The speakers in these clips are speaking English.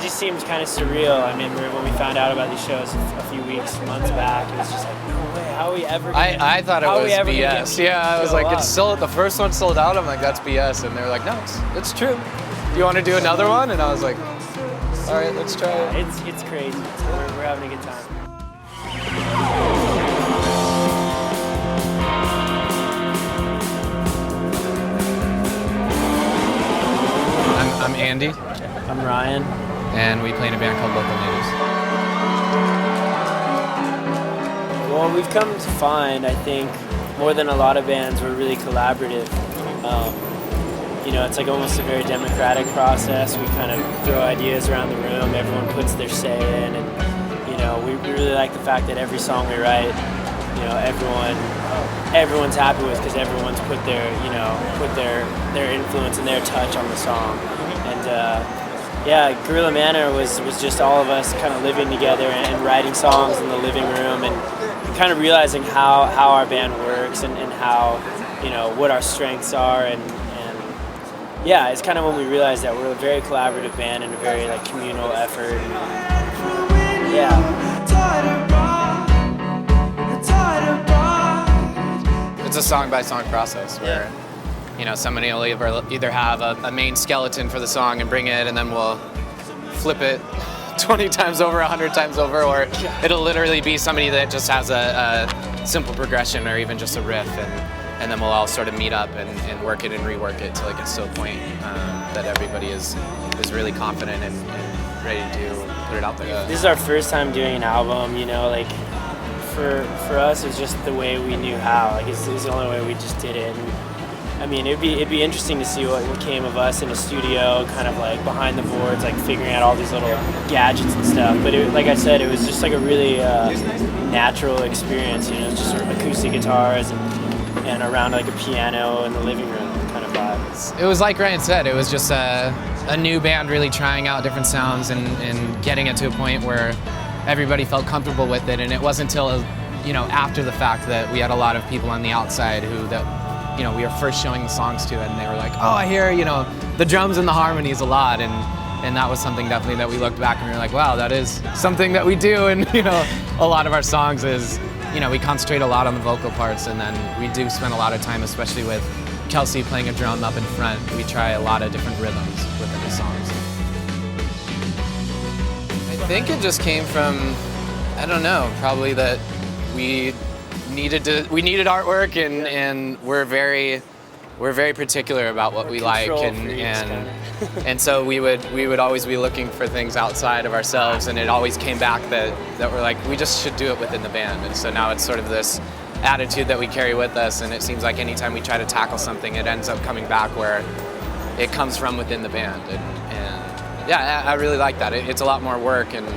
just seemed kind of surreal. I remember when we found out about these shows a few months back, it was just like, no way, how are we ever gonna, I thought it was BS. Yeah, I was like, it's still, the first one sold out. I'm like, that's BS. And they were like, no, it's true. Do you want to do another one? And I was like, all right, let's try it. It's crazy. We're having a good time. I'm Andy. I'm Ryan. And we play in a band called Local Natives. Well, we've come to find, I think, more than a lot of bands, we're really collaborative. You know, it's like almost a very democratic process. We kind of throw ideas around the room, everyone puts their say in, and you know, we really like the fact that every song we write, you know, everyone's happy with, because everyone's put their, you know, their influence and their touch on the song. And yeah, Guerrilla Manor was just all of us kind of living together and writing songs in the living room, and kind of realizing how our band works and how, you know, what our strengths are, and yeah, it's kind of when we realized that we're a very collaborative band and a very like communal effort. Yeah. It's a song-by-song process where, you know, somebody will either have a main skeleton for the song and bring it, and then we'll flip it 20 times over, 100 times over, or it'll literally be somebody that just has a simple progression or even just a riff, and then we'll all sort of meet up and work it and rework it till it gets to a point that everybody is really confident and ready to put it out there. This is our first time doing an album, you know, like for us it's just the way we knew how. Like it was the only way we just did it. And, I mean, it'd be interesting to see what came of us in a studio, kind of like behind the boards, like figuring out all these little gadgets and stuff. But like I said, it was just like a really natural experience, you know, just sort of acoustic guitars and around like a piano in the living room kind of vibe. It was like Ryan said, it was just a new band really trying out different sounds and getting it to a point where everybody felt comfortable with it. And it wasn't until, you know, after the fact that we had a lot of people on the outside you know, we were first showing the songs to, and they were like, oh, I hear, you know, the drums and the harmonies a lot, and that was something definitely that we looked back and we were like, wow, that is something that we do. And you know, a lot of our songs is, you know, we concentrate a lot on the vocal parts, and then we do spend a lot of time, especially with Kelsey playing a drum up in front, we try a lot of different rhythms within the songs. I think it just came from, I don't know, probably that we needed artwork, and we're very particular about what we like, and so we would always be looking for things outside of ourselves, and it always came back that we're like, we just should do it within the band. And so now it's sort of this attitude that we carry with us, and it seems like anytime we try to tackle something, it ends up coming back where it comes from within the band. And yeah, I really like that. It's a lot more work and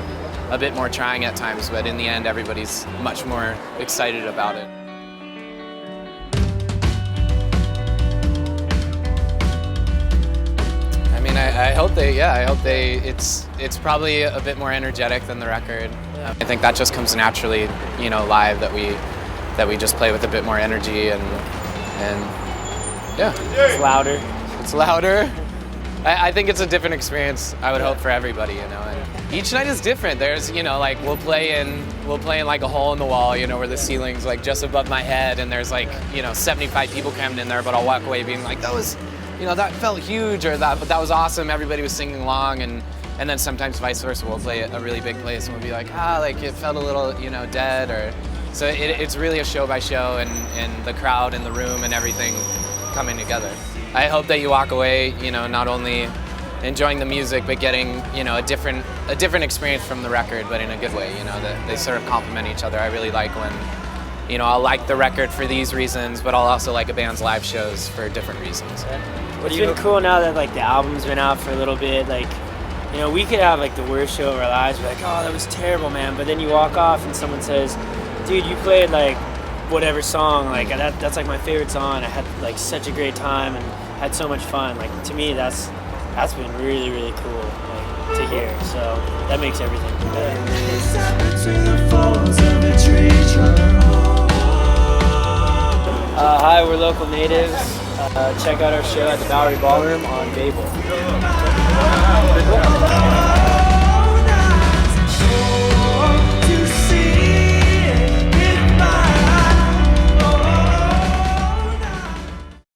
a bit more trying at times, but in the end, everybody's much more excited about it. I mean, I hope it's probably a bit more energetic than the record. I think that just comes naturally, you know, live, that we just play with a bit more energy, and yeah. It's louder. It's louder. I think it's a different experience, I would hope, for everybody, you know. And each night is different. There's, you know, like we'll play in like a hole in the wall, you know, where the ceiling's like just above my head, and there's like, you know, 75 people crammed in there, but I'll walk away being like, that was, you know, that felt huge, or that was awesome. Everybody was singing along, and then sometimes vice versa. We'll play a really big place and we'll be like, like it felt a little, you know, dead, or so it's really a show by show, and the crowd and the room and everything coming together. I hope that you walk away, you know, not only enjoying the music, but getting, you know, a different experience from the record, but in a good way, you know, that they sort of complement each other. I really like when, you know, I'll like the record for these reasons, but I'll also like a band's live shows for different reasons. It's been cool now that like the album's been out for a little bit. Like, you know, we could have like the worst show of our lives. We're like, oh, that was terrible, man. But then you walk off and someone says, dude, you played like whatever song, like that's like my favorite song. I had like such a great time and had so much fun. Like, to me, that's been really, really cool, like, to hear. So that makes everything better. Hi, we're Local Natives. Check out our show at the Bowery Ballroom on Baeble.